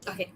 Okay.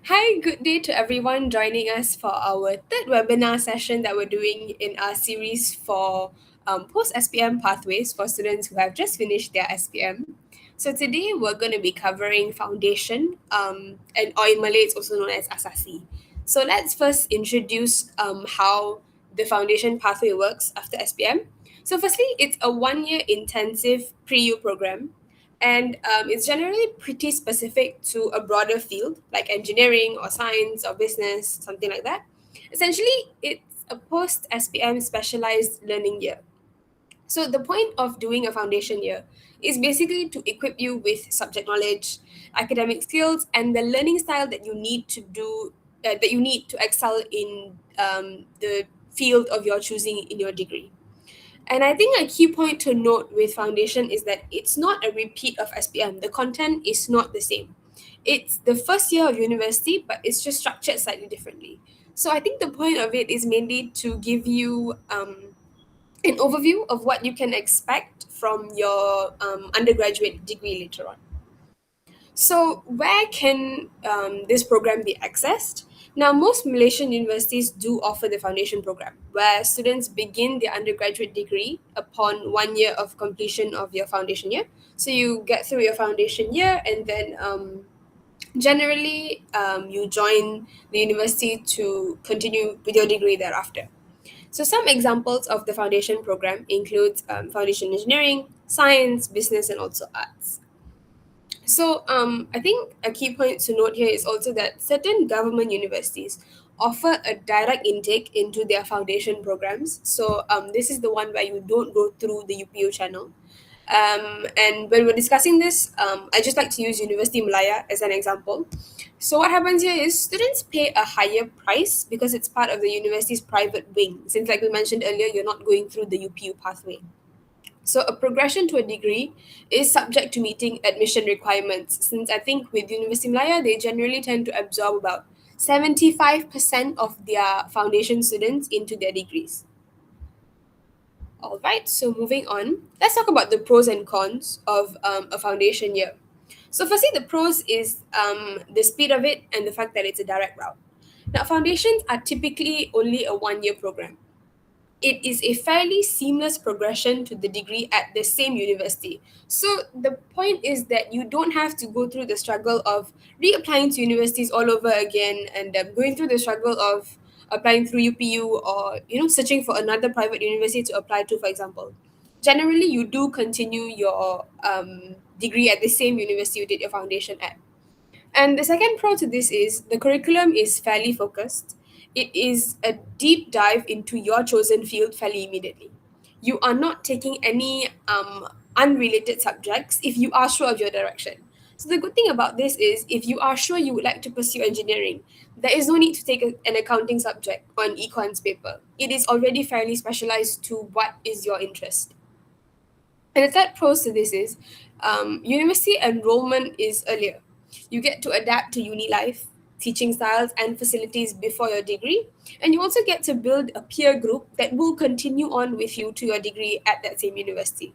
Hi, good day to everyone joining us for our third webinar session that we're doing in our series for post-SPM pathways for students who have just finished their SPM. So today we're going to be covering foundation, or in Malay it's also known as ASASI. So let's first introduce how the foundation pathway works after SPM. So firstly, it's a one-year intensive pre-U program, and it's generally pretty specific to a broader field like engineering or science or business, something like that. Essentially, it's a post SPM specialized learning year. So the point of doing a foundation year is basically to equip you with subject knowledge, academic skills, and the learning style that you need to excel in the field of your choosing in your degree. And I think a key point to note with foundation is that it's not a repeat of SPM. The content is not the same. It's the first year of university, but it's just structured slightly differently. So I think the point of it is mainly to give you an overview of what you can expect from your undergraduate degree later on. So, where can this program be accessed? Now, most Malaysian universities do offer the foundation program, where students begin their undergraduate degree upon 1 year of completion of your foundation year. So, you get through your foundation year, and then generally you join the university to continue with your degree thereafter. So, some examples of the foundation program includes foundation engineering, science, business, and also arts. So, I think a key point to note here is also that certain government universities offer a direct intake into their foundation programs. So, this is the one where you don't go through the UPU channel. And when we're discussing this, I just like to use University Malaya as an example. So, what happens here is students pay a higher price because it's part of the university's private wing. Since, like we mentioned earlier, you're not going through the UPU pathway. So a progression to a degree is subject to meeting admission requirements. Since I think with University Malaya, they generally tend to absorb about 75% of their foundation students into their degrees. All right, so moving on, let's talk about the pros and cons of a foundation year. So, firstly, the pros is the speed of it and the fact that it's a direct route. Now, foundations are typically only a 1 year program. It is a fairly seamless progression to the degree at the same university. So the point is that you don't have to go through the struggle of reapplying to universities all over again and going through the struggle of applying through UPU or searching for another private university to apply to, for example. Generally, you do continue your degree at the same university you did your foundation at. And the second pro to this is the curriculum is fairly focused. It is a deep dive into your chosen field fairly immediately. You are not taking any unrelated subjects if you are sure of your direction. So the good thing about this is if you are sure you would like to pursue engineering, there is no need to take an accounting subject or an econs paper. It is already fairly specialized to what is your interest. And the third pros to this is university enrollment is earlier. You get to adapt to uni life, teaching styles, and facilities before your degree. And you also get to build a peer group that will continue on with you to your degree at that same university.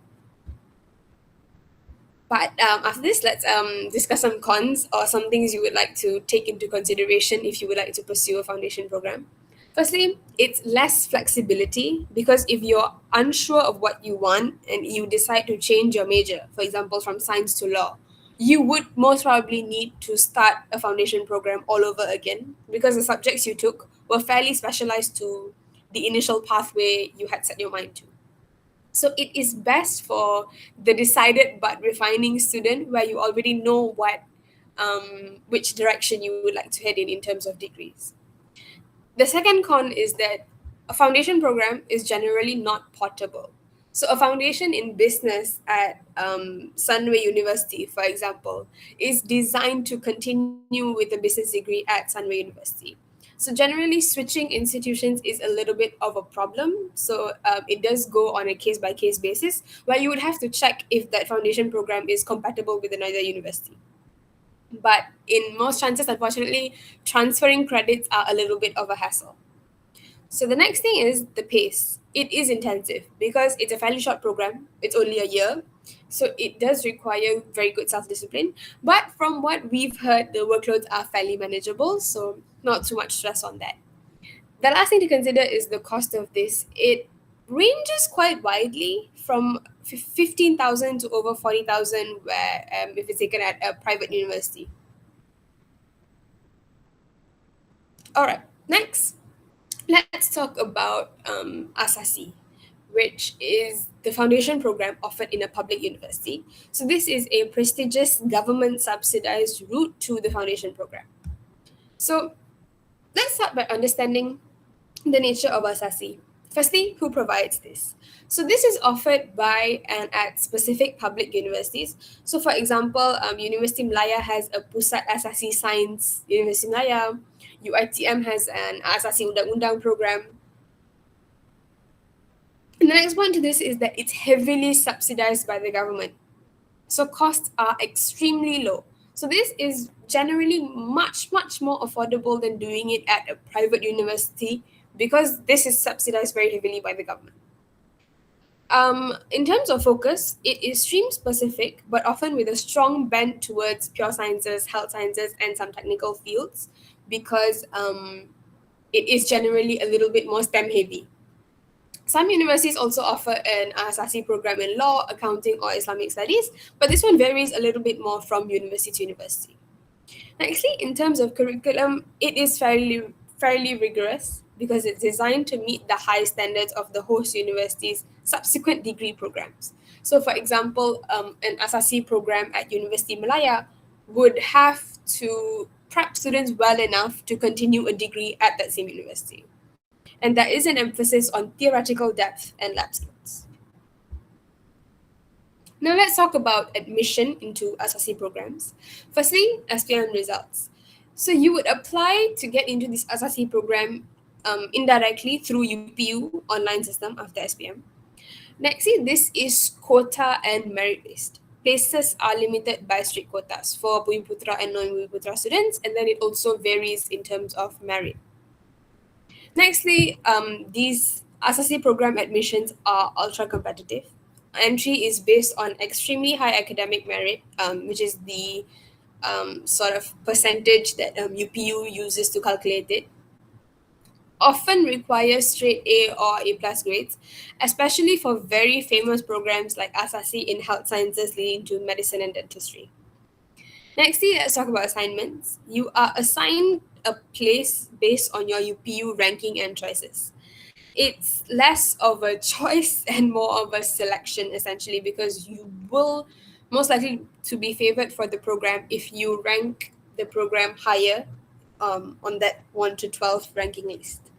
But after this, let's discuss some cons or some things you would like to take into consideration if you would like to pursue a foundation program. Firstly, it's less flexibility because if you're unsure of what you want and you decide to change your major, for example, from science to law, you would most probably need to start a foundation program all over again because the subjects you took were fairly specialized to the initial pathway you had set your mind to. So it is best for the decided but refining student where you already know which direction you would like to head in terms of degrees. The second con is that a foundation program is generally not portable. So, a foundation in business at Sunway University, for example, is designed to continue with a business degree at Sunway University. So, generally, switching institutions is a little bit of a problem. So, it does go on a case by case basis where you would have to check if that foundation program is compatible with another university. But in most chances, unfortunately, transferring credits are a little bit of a hassle. So the next thing is the pace. It is intensive because it's a fairly short program. It's only a year. So it does require very good self discipline. But from what we've heard, the workloads are fairly manageable, so not too much stress on that. The last thing to consider is the cost of this. It ranges quite widely from 15,000 to over 40,000, where if it's taken at a private university. All right, next, let's talk about ASASI, which is the foundation program offered in a public university. So, this is a prestigious government subsidized route to the foundation program. So, let's start by understanding the nature of ASASI. Firstly, who provides this? So this is offered by and at specific public universities. So for example, University Malaya has a Pusat Asasi Science University Malaya. UITM has an Asasi Undang-Undang program. And the next point to this is that it's heavily subsidized by the government. So costs are extremely low. So this is generally much more affordable than doing it at a private university because this is subsidized very heavily by the government. In terms of focus, it is stream specific, but often with a strong bent towards pure sciences, health sciences, and some technical fields because it is generally a little bit more STEM heavy. Some universities also offer an ASASI program in law, accounting, or Islamic studies, but this one varies a little bit more from university to university. Actually, in terms of curriculum, it is fairly rigorous because it's designed to meet the high standards of the host university's subsequent degree programs. So, for example, an ASASI program at University Malaya would have to prep students well enough to continue a degree at that same university. And there is an emphasis on theoretical depth and lab skills. Now let's talk about admission into ASASI programs. Firstly, SPM results. So you would apply to get into this ASASI program indirectly through UPU online system after SPM. Nextly, this is quota and merit based. Places are limited by strict quotas for Bumi Putra and non-Bumi Putra students, and then it also varies in terms of merit. Nextly, these ASASI program admissions are ultra competitive. Entry is based on extremely high academic merit, which is the sort of percentage that UPU uses to calculate it. Often requires straight A or A plus grades, especially for very famous programs like ASASI in health sciences leading to medicine and dentistry. Nextly, let's talk about assignments. You are assigned a place based on your UPU ranking and choices. It's less of a choice and more of a selection essentially because you will most likely to be favored for the program if you rank the program higher on that 1 to 12 ranking list.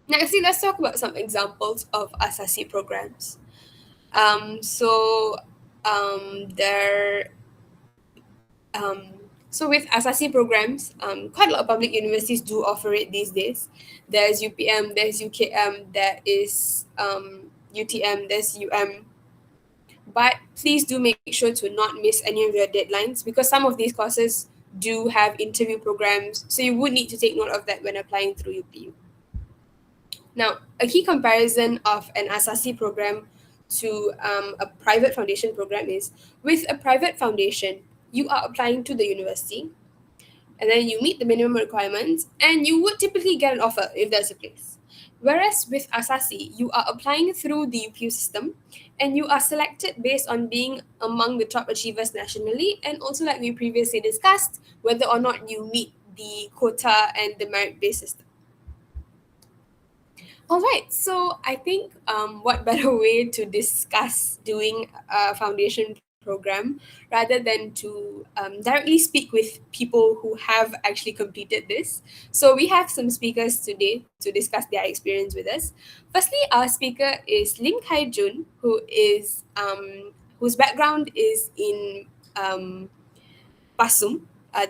Nextly, let's talk about some examples of ASASI programs. So there um, so with ASASI programs, quite a lot of public universities do offer it these days. There's UPM, there's UKM, there is UTM, there's UM. But please do make sure to not miss any of your deadlines because some of these courses do have interview programs. So you would need to take note of that when applying through UPU. Now, a key comparison of an ASASI program to a private foundation program is with a private foundation, you are applying to the university and then you meet the minimum requirements and you would typically get an offer if there's a place. Whereas with ASASI, you are applying through the UPU system and you are selected based on being among the top achievers nationally and also, like we previously discussed, whether or not you meet the quota and the merit based system. All right, so I think what better way to discuss doing a foundation program rather than to directly speak with people who have actually completed this. So we have some speakers today to discuss their experience with us. Firstly, our speaker is Lim Kai Jun, whose background is in PASUM,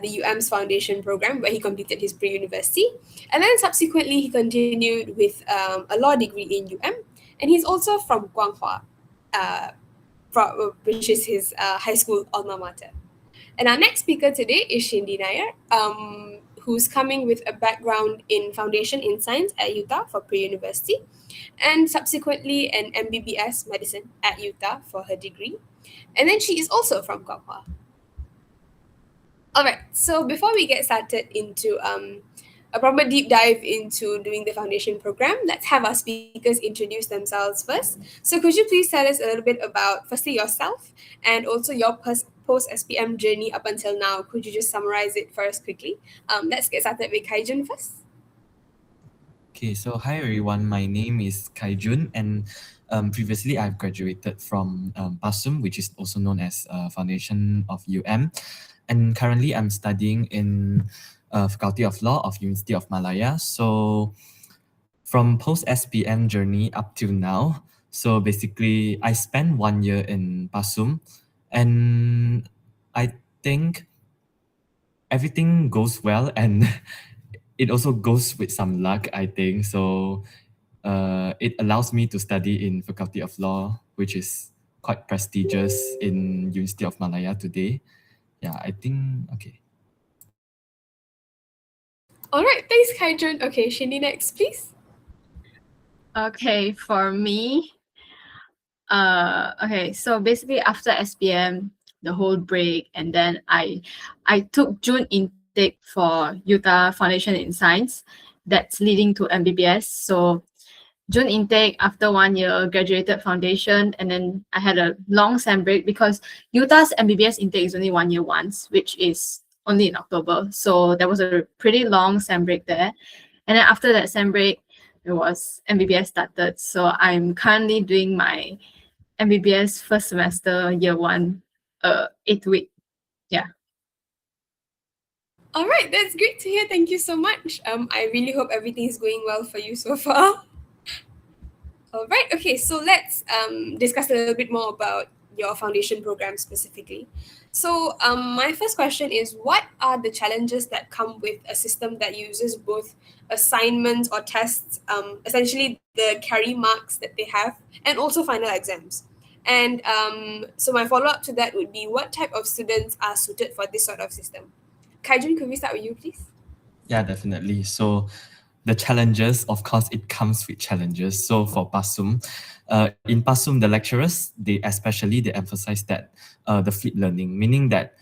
the UM's foundation program, where he completed his pre-university. And then subsequently, he continued with a law degree in UM. And he's also from Guanghua, which is his high school alma mater. And our next speaker today is Shindy Nair, who's coming with a background in foundation in science at Utah for pre-university, and subsequently an MBBS medicine at Utah for her degree. And then she is also from Kwakwa. All right. So before we get started into a proper deep dive into doing the foundation program, let's have our speakers introduce themselves first. So could you please tell us a little bit about firstly yourself and also your post SPM journey up until now? Could you just summarize it for us quickly? Let's get started with Kaijun first. Okay, so hi everyone. My name is Kaijun, and previously I've graduated from PASUM, which is also known as Foundation of UM, and currently I'm studying in Faculty of Law of University of Malaya. So from post SPM journey up till now, so basically I spent 1 year in PASUM, and I think everything goes well, and it also goes with some luck, I think. So it allows me to study in Faculty of Law, which is quite prestigious in University of Malaya today. Yeah, I think okay. All right. Thanks, Kaijun. Okay, Shindy next, please. Okay, for me, okay, so basically after SPM, the whole break, and then I took June intake for Utah Foundation in Science, that's leading to MBBS. So June intake, after 1 year, graduated foundation, and then I had a long sem break because Utah's MBBS intake is only 1 year once, which is only in October. So there was a pretty long sem break there. And then after that sem break, it was MBBS started. So I'm currently doing my MBBS first semester, year one, 8 week. Yeah. All right, that's great to hear. Thank you so much. I really hope everything is going well for you so far. All right. Okay. So let's discuss a little bit more about your foundation program specifically. So my first question is, what are the challenges that come with a system that uses both assignments or tests, essentially the carry marks that they have, and also final exams? And so my follow up to that would be, what type of students are suited for this sort of system? Kaijun, could we start with you, please? Yeah, definitely. So the challenges, of course, it comes with challenges. So for PASUM, in PASUM, the lecturers, they emphasize that the fleet learning, meaning that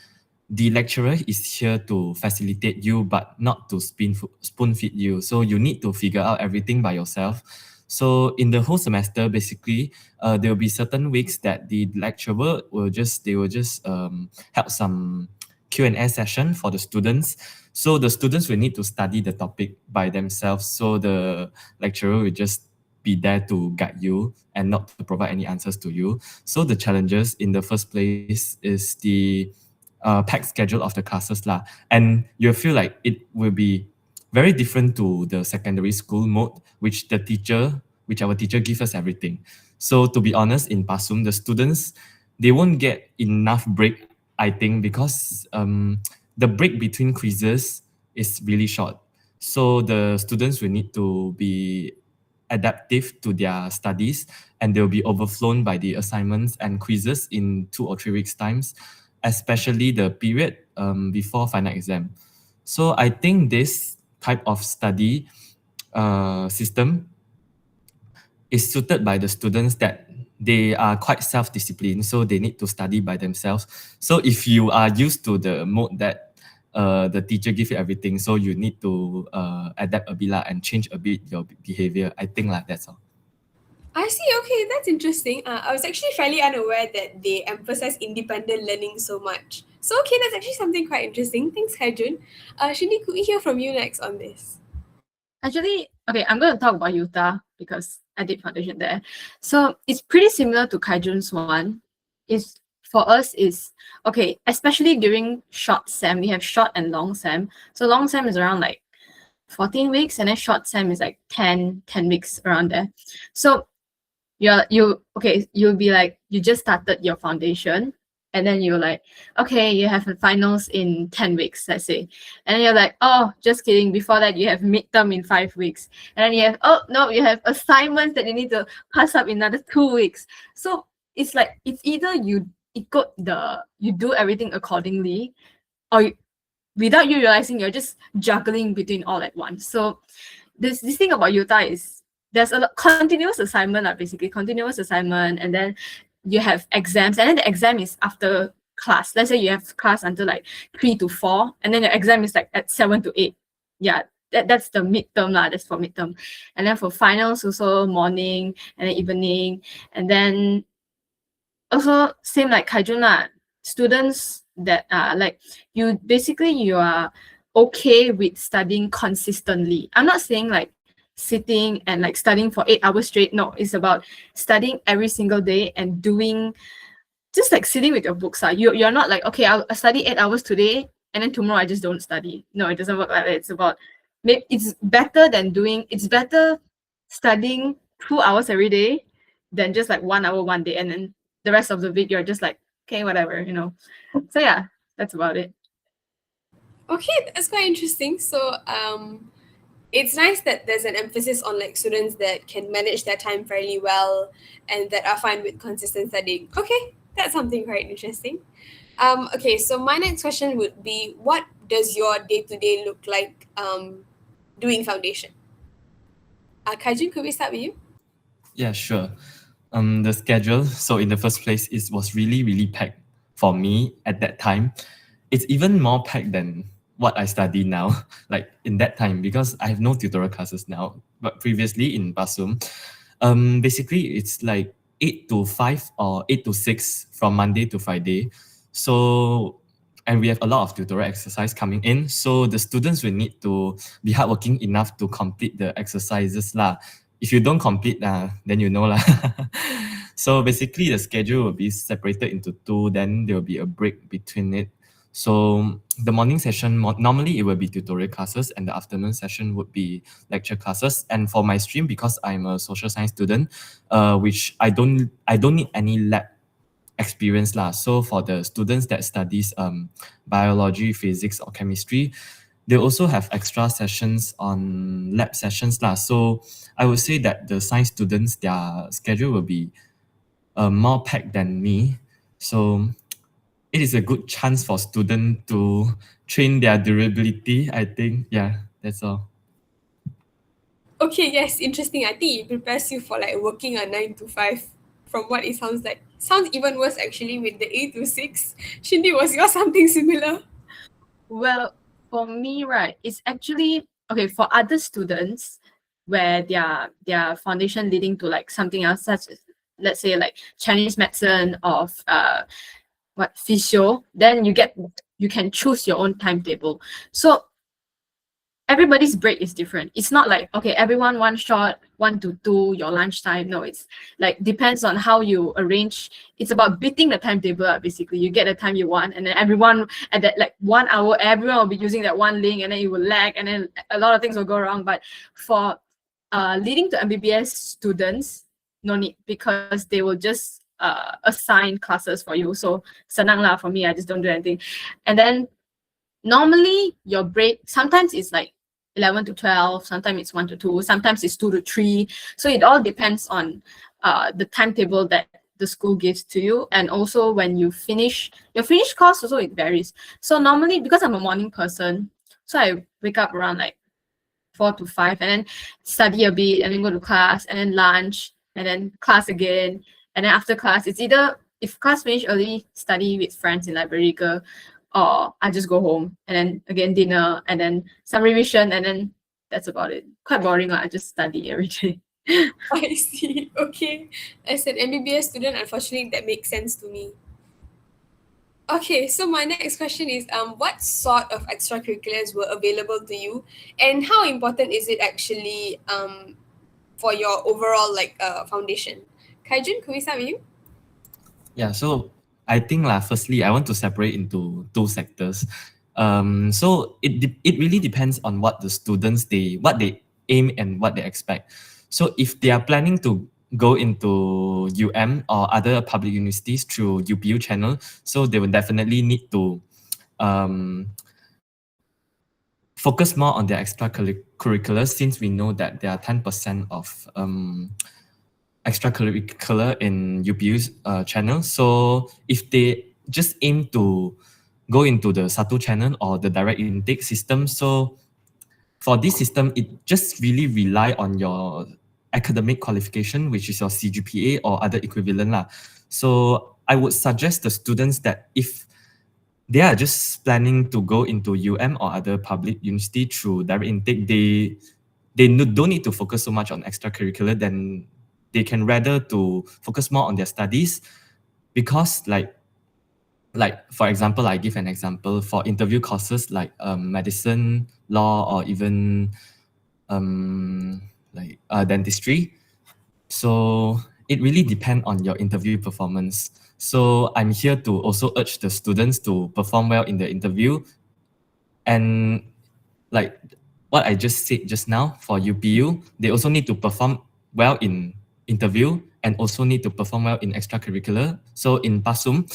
the lecturer is here to facilitate you, but not to spoon feed you. So you need to figure out everything by yourself. So in the whole semester, basically, there will be certain weeks that the lecturer will just have some Q&A session for the students. So the students will need to study the topic by themselves. So the lecturer will just be there to guide you and not to provide any answers to you. So the challenges in the first place is the packed schedule of the classes lah. And you feel like it will be very different to the secondary school mode, which our teacher gives us everything. So to be honest, in PASUM, the students, they won't get enough break, I think, because the break between quizzes is really short. So the students will need to be adaptive to their studies, and they'll be overflown by the assignments and quizzes in 2 or 3 weeks times, especially the period before final exam. So I think this type of study system is suited by the students that they are quite self-disciplined, so they need to study by themselves. So if you are used to the mode that the teacher give you everything, so you need to adapt a bit lah and change a bit your behavior. I think like that's all. I see. Okay, that's interesting. I was actually fairly unaware that they emphasize independent learning so much. So, okay, that's actually something quite interesting. Thanks, Kaijun. Shini, could we hear from you next on this? Actually, okay, I'm going to talk about Utah because I did foundation there. So it's pretty similar to Kaijun's one. Is for us is okay, especially during short sem, we have short and long sem. So long sem is around like 14 weeks, and then short sem is like 10 weeks around there. So you'll be like, you just started your foundation, and then you're like, okay, you have finals in 10 weeks, let's say. And then you're like, oh, just kidding. Before that, you have midterm in 5 weeks. And then you have, oh, no, you have assignments that you need to pass up in another 2 weeks. So it's like, it's either you do everything accordingly, or without you realizing, you're just juggling between all at once. So this thing about Utah is there's a continuous assignment, basically continuous assignment, and then you have exams, and then the exam is after class. Let's say you have class until like 3 to 4, and then your exam is like at 7 to 8. Yeah, that's the midterm lah. That's for midterm, and then for finals also morning and then evening, and then also same like Kaijun lah. Students that are like you are okay with studying consistently. I'm not saying like sitting and like studying for 8 hours straight. No, it's about studying every single day and doing just like sitting with your books. You're not like, okay, I'll study 8 hours today and then tomorrow I just don't study. No, it doesn't work like that. It's about maybe it's better studying 2 hours every day than just like 1 hour one day and then the rest of the week you're just like, okay, whatever. So yeah, that's about it. Okay, that's quite interesting. So it's nice that there's an emphasis on like students that can manage their time fairly well and that are fine with consistent studying. Okay, that's something quite interesting. Okay, so my next question would be, what does your day-to-day look like doing foundation? Kaijun, could we start with you? Yeah, sure. The schedule. So in the first place, it was really, really packed for me at that time. It's even more packed than what I study now, like in that time, because I have no tutorial classes now. But previously in Basum, basically it's like 8 to 5 or 8 to 6 from Monday to Friday. So, and we have a lot of tutorial exercise coming in. So the students will need to be hardworking enough to complete the exercises lah. If you don't complete, then you know lah. So basically the schedule will be separated into two, then there will be a break between it. So the morning session, normally it will be tutorial classes and the afternoon session would be lecture classes. And for my stream, because I'm a social science student, which I don't need any lab experience lah. So for the students that studies biology, physics or chemistry, they also have extra sessions on lab sessions lah. So I would say that the science students, their schedule will be more packed than me. So it is a good chance for students to train their durability, I think. Yeah, that's all. Okay, yes, interesting. I think it prepares you for like working a 9 to 5 from what it sounds like. Sounds even worse actually with the 8 to 6. Shindy, was yours something similar? Well, for me, right, it's actually okay for other students where their foundation leading to like something else, such as let's say like Chinese medicine or what physio, then you can choose your own timetable. So everybody's break is different. It's not like, okay, everyone one shot, 1 to 2, your lunchtime. No, it's like depends on how you arrange. It's about beating the timetable up, basically. You get the time you want, and then everyone at that like 1 hour, everyone will be using that one link, and then it will lag, and then a lot of things will go wrong. But for leading to MBBS students, no need, because they will just assign classes for you. So senang lah for me, I just don't do anything. And then normally your break sometimes it's like 11 to 12, sometimes it's 1 to 2, sometimes it's 2 to 3. So it all depends on the timetable that the school gives to you, and also when you finish your finished course also it varies. So normally, because I'm a morning person, so I wake up around like 4 to 5 and then study a bit and then go to class and then lunch and then class again, and then after class it's either, if class finish early, study with friends in library ke, or I just go home and then again dinner and then some revision and then that's about it. Quite boring. I just study every day. I see. Okay. As an MBBS student, unfortunately, that makes sense to me. Okay, so my next question is what sort of extracurriculars were available to you and how important is it actually for your overall like foundation? Kaijun, can we start with you? Yeah, so I think firstly, I want to separate into two sectors. So it really depends on what the students what they aim and what they expect. So if they are planning to go into or other public universities through UPU channel, so they will definitely need to um, focus more on their extracurriculars, since we know that there are 10% of extracurricular in UPU's channel. So if they just aim to go into the Satu channel or the direct intake system. So for this system, it just really rely on your academic qualification, which is your CGPA or other equivalent lah. So I would suggest the students that if they are just planning to go into UM or other public university through direct intake, don't need to focus so much on extracurricular, then they can rather to focus more on their studies, because like for example, I give an example for interview courses like medicine, law, or even dentistry. So it really depends on your interview performance. So I'm here to also urge the students to perform well in the interview. And like what I just said just now for UPU, they also need to perform well in interview and also need to perform well in extracurricular. So in PASUM,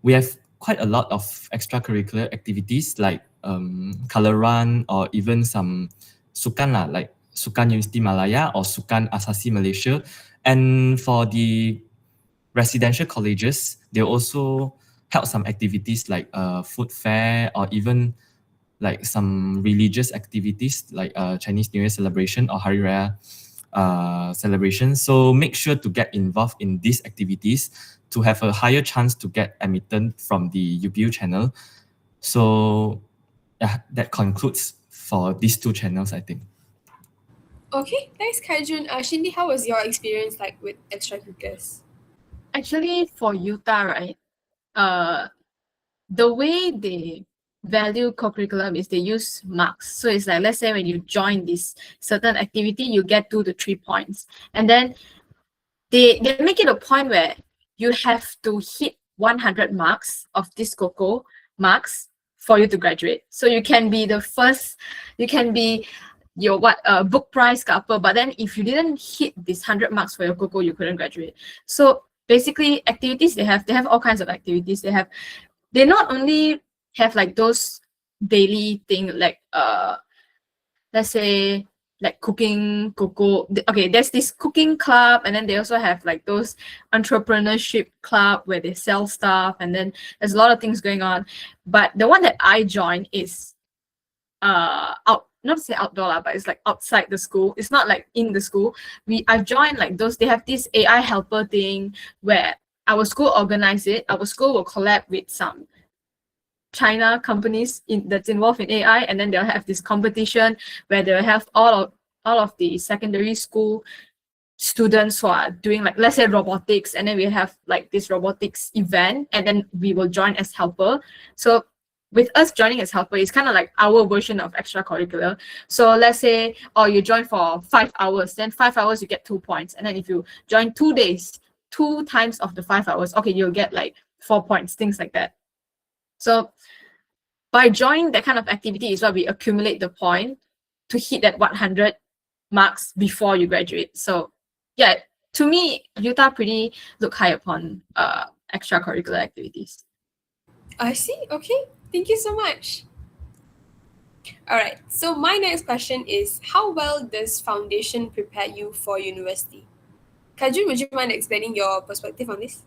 we have quite a lot of extracurricular activities like color run or even some sukan lah, like Sukan University Malaya or Sukan ASASI Malaysia. And for the residential colleges, they also held some activities like food fair or even like some religious activities like Chinese New Year celebration or Hari Raya celebration. So make sure to get involved in these activities to have a higher chance to get admitted from the UPU channel. So yeah, that concludes for these two channels, I think. Okay, thanks, Kaijun. Shindy, how was your experience like with extracurriculars? Actually, for Utah, right, the way they value co-curriculum is they use marks. So it's like, let's say when you join this certain activity, you get 2 to 3 points. And then they make it a point where you have to hit 100 marks of this COCO marks for you to graduate. So you can be the first, you can be your book prize ke apa, but then if you didn't hit this 100 marks for your COCO, you couldn't graduate. So basically activities they have all kinds of activities. They not only have like those daily thing like let's say like cooking cocoa. Okay, there's this cooking club, and then they also have like those entrepreneurship club where they sell stuff, and then there's a lot of things going on. But the one that I joined is out, not to say outdoor lah, but it's like outside the school. It's not like in the school. I've joined like those, they have this AI helper thing where our school organize it. Our school will collab with some China companies that's involved in AI, and then they'll have this competition where they'll have all of the secondary school students who are doing like, let's say, robotics, and then we have like this robotics event, and then we will join as helper. So with us joining as helper, it's kind of like our version of extracurricular. So let's say, you join for 5 hours, then 5 hours you get 2 points, and then if you join 2 days, 2 times of the 5 hours, okay, you'll get like 4 points, things like that. So by joining that kind of activity is why we accumulate the point to hit that 100 marks before you graduate. So yeah, to me, Utah pretty look high upon extracurricular activities. I see. Okay, thank you so much. All right, so my next question is, how well does foundation prepare you for university? Kajun, would you mind explaining your perspective on this?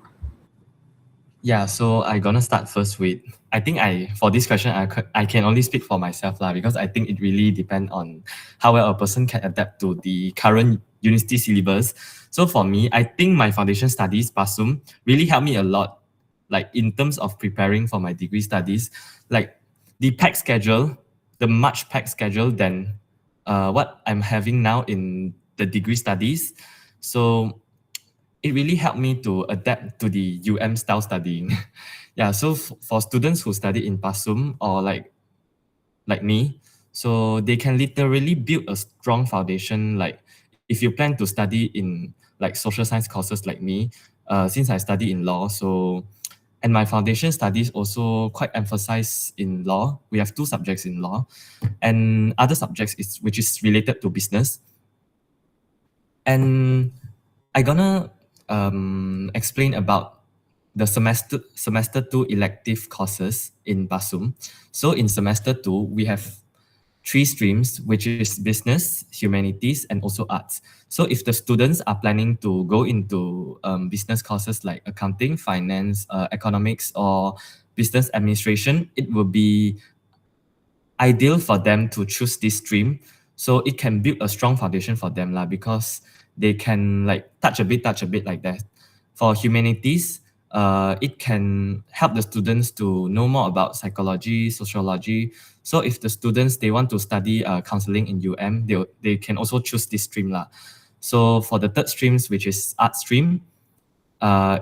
Yeah, so I gonna start first with, I think for this question I can only speak for myself lah, because I think it really depends on how well a person can adapt to the current university syllabus. So for me, I think my foundation studies, PASUM, really helped me a lot, like in terms of preparing for my degree studies. Like the packed schedule, the much packed schedule than what I'm having now in the degree studies. So it really helped me to adapt to the style studying. Yeah, so for students who study in PASUM or like me, so they can literally build a strong foundation. Like if you plan to study in like social science courses like me, since I study in law, so and my foundation studies also quite emphasize in law. We have 2 subjects in law, and other subjects which is related to business. And I gonna explain about the semester 2 elective courses in PASUM. So in semester 2, we have three streams, which is business, humanities, and also arts. So if the students are planning to go into business courses like accounting, finance, economics, or business administration, it will be ideal for them to choose this stream, so it can build a strong foundation for them lah, because they can like touch a bit like that. For humanities, it can help the students to know more about psychology, sociology. So if the students they want to study counseling in they can also choose this stream lah. So for the third streams, which is art stream,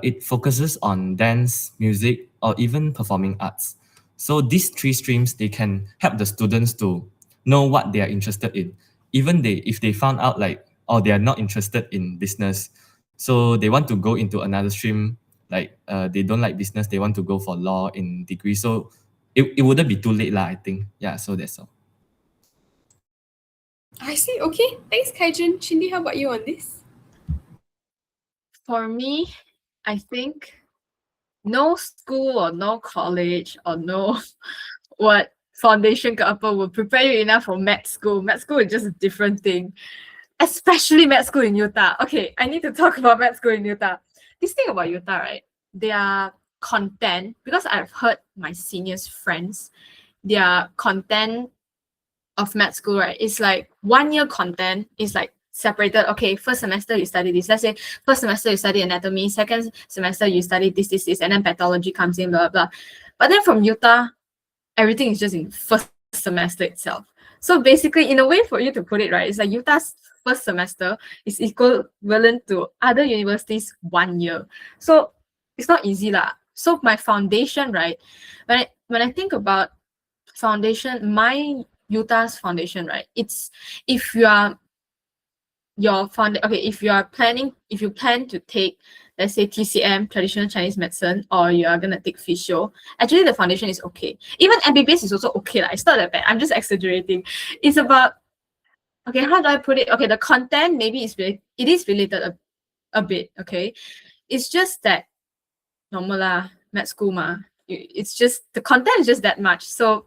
it focuses on dance, music, or even performing arts. So these three streams they can help the students to know what they are interested in. Even if they found out like oh they are not interested in business, so they want to go into another stream like they don't like business, they want to go for law in degree. So it wouldn't be too late lah, I think. Yeah, so that's all. I see. Okay. Thanks, Kaijun. Shindy, how about you on this? For me, I think no school or no college or no what foundation ke apa will prepare you enough for med school. Med school is just a different thing. Especially med school in Utah. Okay, I need to talk about med school in Utah. This thing about Utah, right? Their content, because I've heard my seniors' friends, their content of med school, right? It's like 1 year content is like separated. Okay, first semester you study this. Let's say first semester you study anatomy, second semester you study this, and then pathology comes in, blah, blah. But then from Utah, everything is just in first semester itself. So basically, in a way for you to put it, right, it's like Utah's first semester is equivalent to other universities 1 year. So it's not easy lah. So my foundation, right, when I think about foundation, my Utah's foundation, right, it's if you are if you plan to take, let's say TCM, traditional Chinese medicine, or you are gonna take physio, actually the foundation is okay. Even MBBS is also okay lah. It's not that bad. I'm just exaggerating. It's about, okay, how do I put it? Okay, the content maybe it is related a bit. Okay, it's just that normal lah, med school ma. It's just the content is just that much. So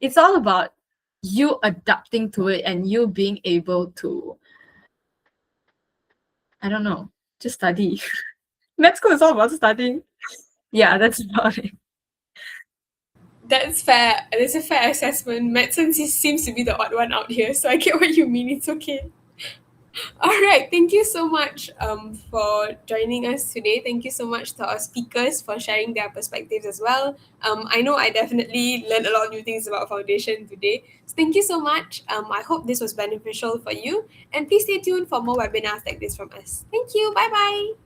it's all about you adapting to it and you being able to, I don't know, just study. Med school is all about studying. Yeah, that's about it. That's fair. That's a fair assessment. Medicine seems to be the odd one out here, so I get what you mean. It's okay. All right. Thank you so much for joining us today. Thank you so much to our speakers for sharing their perspectives as well. I know I definitely learned a lot of new things about foundation today. So thank you so much. I hope this was beneficial for you. And please stay tuned for more webinars like this from us. Thank you. Bye bye.